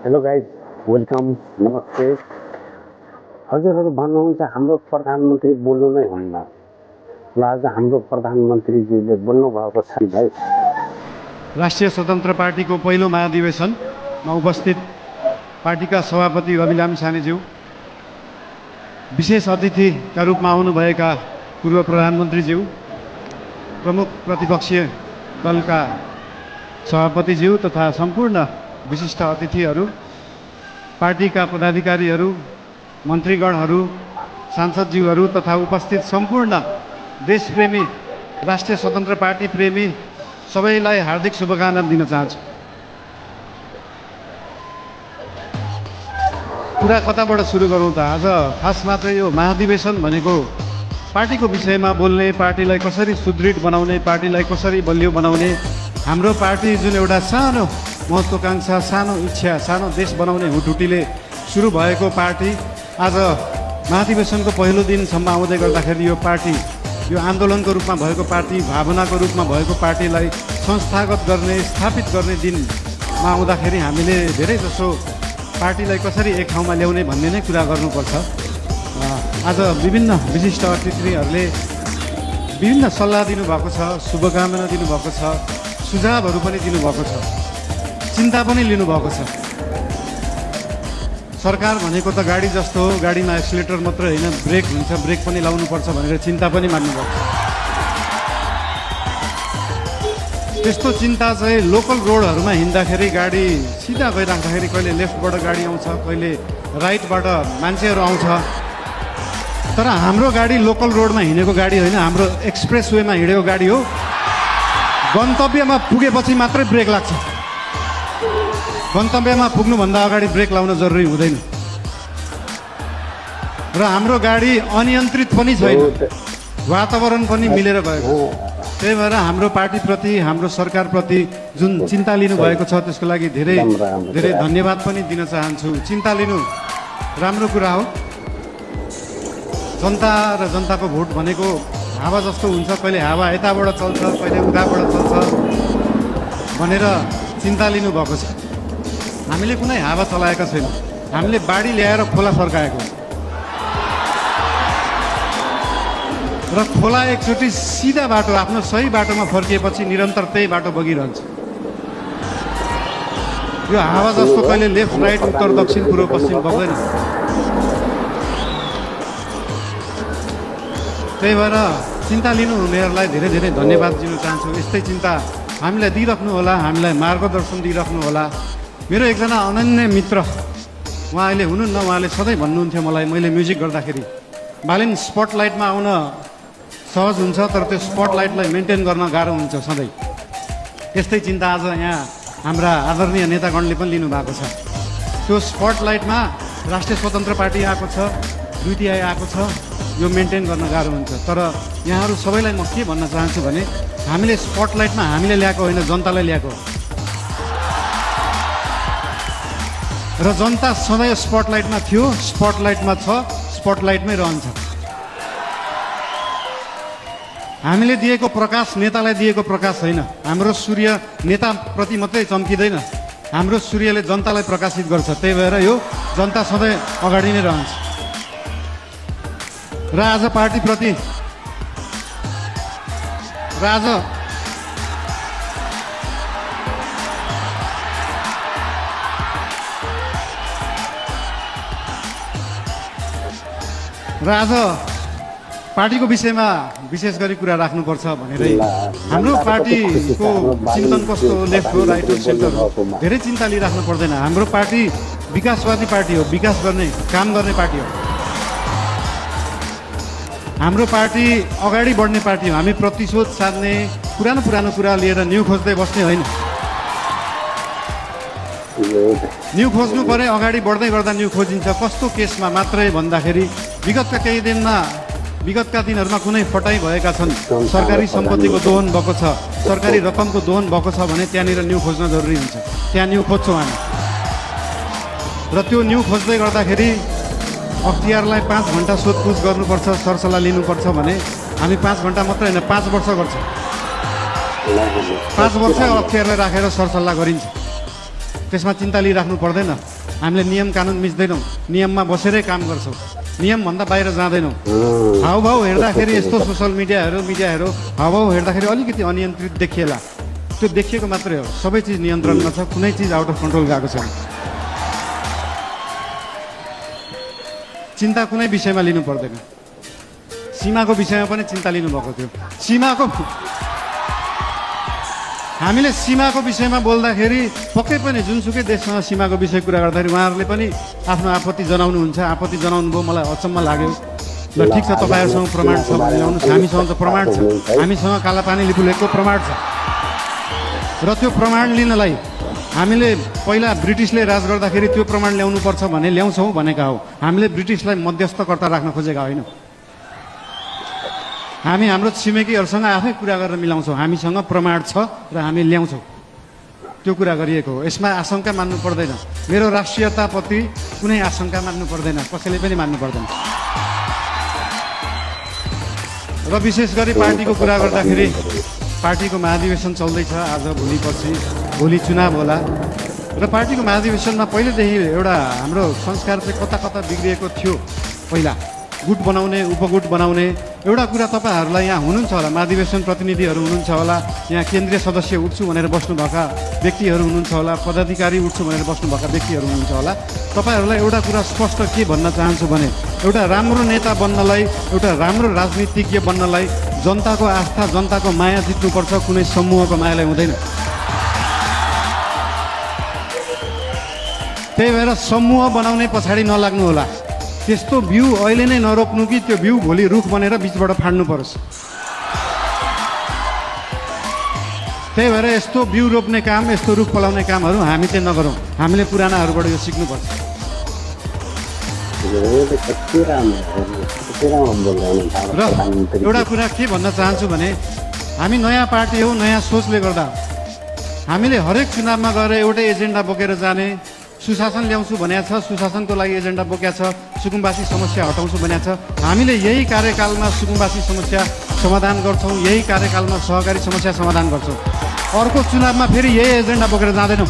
Hello guys, welcome, नमस्ते। हजुरहरू भन्नुहुन्छ हाम्रो प्रधानमन्त्री बोल्नु नै हुन्न ल। आज हाम्रो प्रधानमन्त्रीजीले बोल्नुभएको छ भाइ। राष्ट्रिय स्वतन्त्र पार्टीको पहिलो महाधिवेशनमा उपस्थित पार्टीका सभापति अभिलाम सानेज्यू, विशेष अतिथिका रूपमा आउनुभएका पूर्व प्रधानमन्त्रीज्यू, प्रमुख प्रतिपक्षीय दलका सभापतिज्यू तथा सम्पूर्ण विशिष्ट अतिथिहरू, पार्टीका पदाधिकारीहरू, मन्त्रीगणहरू, सांसदज्यूहरू तथा उपस्थित सम्पूर्ण देशप्रेमी राष्ट्रिय स्वतन्त्र पार्टी प्रेमी सबैलाई हार्दिक शुभकामना दिन चाहन्छु। कुरा कताबाट सुरु गरौँ त? आज खास मात्र यो महाधिवेशन भनेको पार्टीको विषयमा बोल्ने, पार्टीलाई कसरी सुदृढ बनाउने, पार्टीलाई कसरी बलियो बनाउने, हाम्रो पार्टी जुन एउटा सानो महत्त्वाकांक्षा, सानो इच्छा, सानो देश बनाउने हुटुटीले सुरु भएको पार्टी आज महाधिवेशनको पहिलो दिनसम्म आउँदै गर्दाखेरि यो पार्टी, यो आन्दोलनको रूपमा भएको पार्टी, भावनाको रूपमा भएको पार्टीलाई संस्थागत गर्ने, स्थापित गर्ने दिनमा आउँदाखेरि हामीले धेरै जसो पार्टीलाई कसरी एक ठाउँमा ल्याउने भन्ने नै कुरा गर्नुपर्छ। आज विभिन्न विशिष्ट अतिथिहरूले विभिन्न सल्लाह दिनुभएको छ, शुभकामना दिनुभएको छ, सुझावहरू पनि दिनुभएको छ, चिन्ता पनि लिनुभएको छ। सरकार भनेको त गाडी जस्तो हो, गाडीमा एक्सिलेटर मात्र होइन, ब्रेक हुन्छ, ब्रेक पनि लाउनुपर्छ भनेर चिन्ता पनि मान्नुभएको छ। त्यस्तो चिन्ता चाहिँ लोकल रोडहरूमा हिँड्दाखेरि गाडी सिधा गइराख्दाखेरि कहिले लेफ्टबाट गाडी आउँछ, कहिले राइटबाट मान्छेहरू आउँछ। तर हाम्रो गाडी लोकल रोडमा हिँडेको गाडी होइन, हाम्रो एक्सप्रेस वेमा हिँडेको गाडी हो। गन्तव्यमा पुगेपछि मात्रै ब्रेक लाग्छ, गन्तव्यमा पुग्नुभन्दा अगाडि ब्रेक लाउन जरुरी हुँदैन। र हाम्रो गाडी अनियन्त्रित पनि छैन, वातावरण पनि मिलेर गएको। त्यही भएर हाम्रो पार्टीप्रति, हाम्रो सरकारप्रति जुन चिन्ता लिनुभएको छ त्यसको लागि धेरै धेरै धन्यवाद पनि दिन चाहन्छु। चिन्ता लिनु राम्रो कुरा हो। जनता र जनताको भोट भनेको हावा जस्तो हुन्छ, कहिले हावा यताबाट चल्छ, कहिले उताबाट चल्छ भनेर चिन्ता लिनुभएको छ। हामीले कुनै हावा चलाएका छैनौँ, हामीले बाढी ल्याएर खोला फर्काएको र खोला एकचोटि सिधा बाटो, आफ्नो सही बाटोमा फर्किएपछि निरन्तर त्यही बाटो बगिरहन्छ। यो हावा जस्तो कहिले लेफ्ट राइट, उत्तर दक्षिण, पूर्व पश्चिम बग्दैन। त्यही भएर चिन्ता लिनुहुनेहरूलाई धेरै धेरै धन्यवाद दिन चाहन्छु। यस्तै चिन्ता हामीलाई दिइराख्नु होला, हामीलाई मार्गदर्शन दिइराख्नु होला। मेरो एकजना अनन्य मित्र, उहाँ अहिले हुनुहुन्न, उहाँले सधैँ भन्नुहुन्थ्यो मलाई, मैले म्युजिक गर्दाखेरि, बालिन स्पटलाइटमा आउन सहज हुन्छ तर त्यो स्पटलाइटलाई मेन्टेन गर्न गाह्रो हुन्छ सधैँ। त्यस्तै चिन्ता आज यहाँ हाम्रा आदरणीय नेतागणले पनि लिनुभएको छ। त्यो स्पटलाइटमा राष्ट्रिय स्वतन्त्र पार्टी आएको छ, युटिआई आएको छ, यो मेन्टेन गर्न गाह्रो हुन्छ। तर यहाँहरू सबैलाई म के भन्न चाहन्छु भने हामीले स्पटलाइटमा हामीले ल्याएको होइन, जनतालाई ल्याएको र जनता सधैँ स्पटलाइटमा थियो, स्पटलाइटमा छ, स्पटलाइटमै रहन्छ। हामीले दिएको प्रकाश नेतालाई दिएको प्रकाश होइन। हाम्रो सूर्य नेताप्रति मात्रै चम्किँदैन, हाम्रो सूर्यले जनतालाई प्रकाशित गर्छ। त्यही भएर यो जनता सधैँ अगाडि नै रहन्छ। र आज पार्टीप्रति आज पार्टीको विषयमा विशेष गरी कुरा राख्नुपर्छ भनेरै हाम्रो पार्टीको चिन्तन कस्तो हो, लेफ्ट हो, राइट हो, सेन्टर हो, धेरै चिन्ता लिइराख्नु पर्दैन। हाम्रो पार्टी विकासवादी पार्टी हो, विकास गर्ने, काम गर्ने पार्टी हो। हाम्रो पार्टी अगाडि बढ्ने पार्टी हो। हामी प्रतिशोध साध्ने, पुरानो पुरानो कुरा लिएर न्यू खोज्दै बस्ने होइन। न्यू खोज्नु परे अगाडि बढ्दै गर्दा न्यू खोजिन्छ। कस्तो केसमा मात्रै भन्दाखेरि विगतका दिनहरूमा कुनै फटाइ भएका छन्, सरकारी सम्पत्तिको दोहन भएको छ, सरकारी रकमको दोहन भएको छ भने त्यहाँनिर न्यू खोज्न जरुरी हुन्छ। त्यहाँ न्यू खोज्छौँ हामी। र त्यो न्यू खोज्दै गर्दाखेरि अख्तियारलाई 5 घन्टा सोधपुछ गर्नुपर्छ, सरसल्लाह लिनुपर्छ भने हामी 5 घन्टा मात्रै होइन, 5 वर्ष गर्छ। 5 वर्ष अख्तियारलाई राखेर सरसल्लाह गरिन्छ। त्यसमा चिन्ता लिइराख्नु पर्दैन। हामीले नियम कानुन मिच्दैनौँ, नियममा बसेरै काम गर्छौँ, नियमभन्दा बाहिर जाँदैनौँ। हाउभाउ हेर्दाखेरि यस्तो सोसल मिडियाहरू हाउभाउ हेर्दाखेरि अलिकति अनियन्त्रित देखिएला, त्यो देखिएको मात्रै हो। सबै चिज नियन्त्रणमा छ, कुनै चिज आउट अफ कन्ट्रोल गएको छैन। चिन्ता कुनै विषयमा लिनु पर्दैन। सीमाको विषयमा पनि चिन्ता लिनुभएको थियो। हामीले सीमाको विषयमा बोल्दाखेरि पक्कै पनि जुनसुकै देशसँग सीमाको विषय कुरा गर्दाखेरि उहाँहरूले पनि आफ्नो आपत्ति जनाउनुहुन्छ। आपत्ति जनाउनु भयो, मलाई अचम्म लाग्यो। ल ठिक छ, तपाईँहरूसँग प्रमाण छ भने ल्याउनुहोस्। हामीसँग त प्रमाण छ, हामीसँग कालापानी लिपुलेखको प्रमाण छ। र त्यो प्रमाण लिनलाई हामीले पहिला ब्रिटिसले राज गर्दाखेरि त्यो प्रमाण ल्याउनुपर्छ भने ल्याउँछौँ भनेका हो। हामीले ब्रिटिसलाई मध्यस्थकर्ता राख्न खोजेका होइनौँ। हामी हाम्रो छिमेकीहरूसँग आफै कुरा गरेर मिलाउँछौँ। हामीसँग प्रमाण छ र हामी ल्याउँछौँ, त्यो कुरा गरिएको हो। यसमा आशंका मान्नु पर्दैन। मेरो राष्ट्रियताप्रति कुनै आशंका मान्नु पर्दैन, कसैले पनि मान्नु पर्दैन। र विशेष गरी पार्टीको कुरा गर्दाखेरि पार्टीको महाधिवेशन चल्दैछ आज, भोलि पर्सि, भोलि चुनाव होला। र पार्टीको महाधिवेशनमा पहिलेदेखि एउटा हाम्रो संस्कार चाहिँ कता कता बिग्रिएको थियो। पहिला गुट बनाउने, उपगुट बनाउने एउटा कुरा तपाईँहरूलाई यहाँ हुनुहुन्छ होला, महाधिवेशन प्रतिनिधिहरू हुनुहुन्छ होला, यहाँ केन्द्रीय सदस्य उठ्छु भनेर बस्नुभएका व्यक्तिहरू हुनुहुन्छ होला, पदाधिकारी उठ्छु भनेर बस्नुभएका व्यक्तिहरू हुनुहुन्छ होला। तपाईँहरूलाई एउटा कुरा स्पष्ट के भन्न चाहन्छु भने एउटा राम्रो नेता बन्नलाई, एउटा राम्रो राजनीतिज्ञ बन्नलाई जनताको आस्था, जनताको माया जित्नुपर्छ, कुनै समूहको मायालाई हुँदैन। त्यही भएर समूह बनाउने पछाडि नलाग्नु होला। त्यस्तो बिउ अहिले नै नरोप्नु कि त्यो बिउ भोलि रुख बनेर बिचबाट फाड्नु परोस्। त्यही भएर यस्तो बिउ रोप्ने काम, यस्तो रुख फलाउने कामहरू हामी चाहिँ नगरौँ। हामीले पुरानाहरूबाट यो सिक्नुपर्छ। र एउटा कुरा के भन्न चाहन्छु भने हामी नयाँ पार्टी हो, नयाँ सोचले गर्दा हामीले हरेक चुनावमा गएर एउटै एजेन्डा बोकेर जाने, सुशासन ल्याउँछु भनेको छ, सुशासनको लागि एजेन्डा बोकेको छ, सुकुम्बासी समस्या हटाउँछु भनेको छ। हामीले यही कार्यकालमा सुकुम्बासी समस्या समाधान गर्छौँ, यही कार्यकालमा सहकारी समस्या समाधान गर्छौँ। अर्को चुनावमा फेरि यही एजेन्डा बोकेर जाँदैनौँ।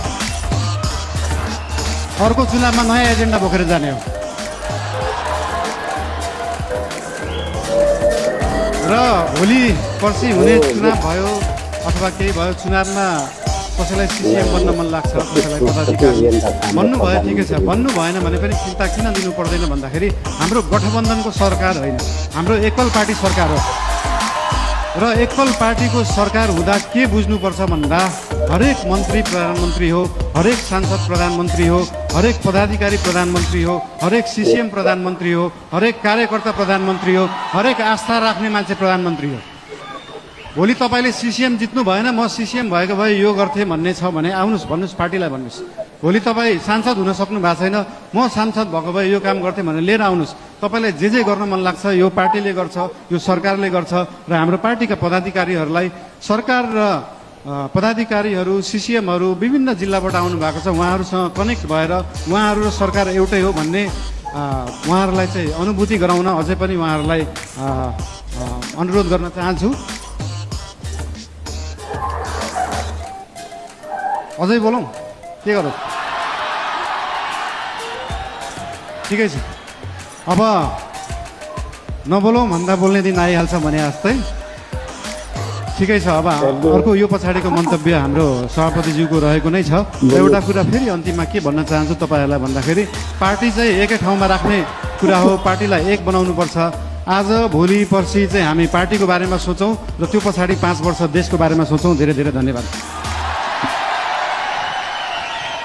अर्को चुनावमा नयाँ एजेन्डा बोकेर जाने हो। र भोलि पर्सि हुने चुनाव भयो अथवा केही भयो, चुनावमा कसैलाई सिसिएम बन्न मन लाग्छ, कसैलाई पदाधिकारी बन्नुभयो, ठिकै छ। बन्नु भएन भने पनि चिन्ता किन लिनु पर्दैन भन्दाखेरि हाम्रो गठबन्धनको सरकार होइन, हाम्रो एकल पार्टी सरकार हो। र एकल पार्टीको सरकार हुँदा के बुझ्नुपर्छ भन्दा हरेक मन्त्री प्रधानमन्त्री हो, हरेक सांसद प्रधानमन्त्री हो, हरेक पदाधिकारी प्रधानमन्त्री हो, हरेक सिसिएम प्रधानमन्त्री हो, हरेक कार्यकर्ता प्रधानमन्त्री हो, हरेक आस्था राख्ने मान्छे प्रधानमन्त्री हो। भोलि तपाईँले सिसिएम जित्नु भएन, म सिसिएम भएको भए यो गर्थेँ भन्ने छ भने आउनुहोस्, भन्नुहोस्, पार्टीलाई भन्नुहोस्। भोलि तपाईँ सांसद हुन सक्नु भएको छैन, म सांसद भएको भए यो काम गर्थेँ भनेर लिएर आउनुहोस्। तपाईँलाई जे गर्न मन लाग्छ यो पार्टीले गर्छ, यो सरकारले गर्छ। र हाम्रो पार्टीका पदाधिकारीहरूलाई सरकार र पदाधिकारीहरू, सिसिएमहरू विभिन्न जिल्लाबाट आउनु भएको छ, उहाँहरूसँग कनेक्ट भएर उहाँहरू र सरकार एउटै हो भन्ने उहाँहरूलाई चाहिँ अनुभूति गराउन अझै पनि उहाँहरूलाई अनुरोध गर्न चाहन्छु। अझै बोलौँ, के गरौँ? ठिकै छ, अब नबोलौँ भन्दा बोल्ने दिन आइहाल्छ भने जस्तै। ठिकै छ, अब अर्को यो पछाडिको मन्तव्य हाम्रो सभापतिज्यूको रहेको नै छ। एउटा कुरा फेरि अन्तिममा के भन्न चाहन्छु तपाईँहरूलाई भन्दाखेरि पार्टी चाहिँ एकै ठाउँमा राख्ने कुरा हो, पार्टीलाई एक बनाउनुपर्छ। आज भोलि पर्सि चाहिँ हामी पार्टीको बारेमा सोचौँ र त्यो पछाडि 5 वर्ष देशको बारेमा सोचौँ। धेरै धेरै धन्यवाद।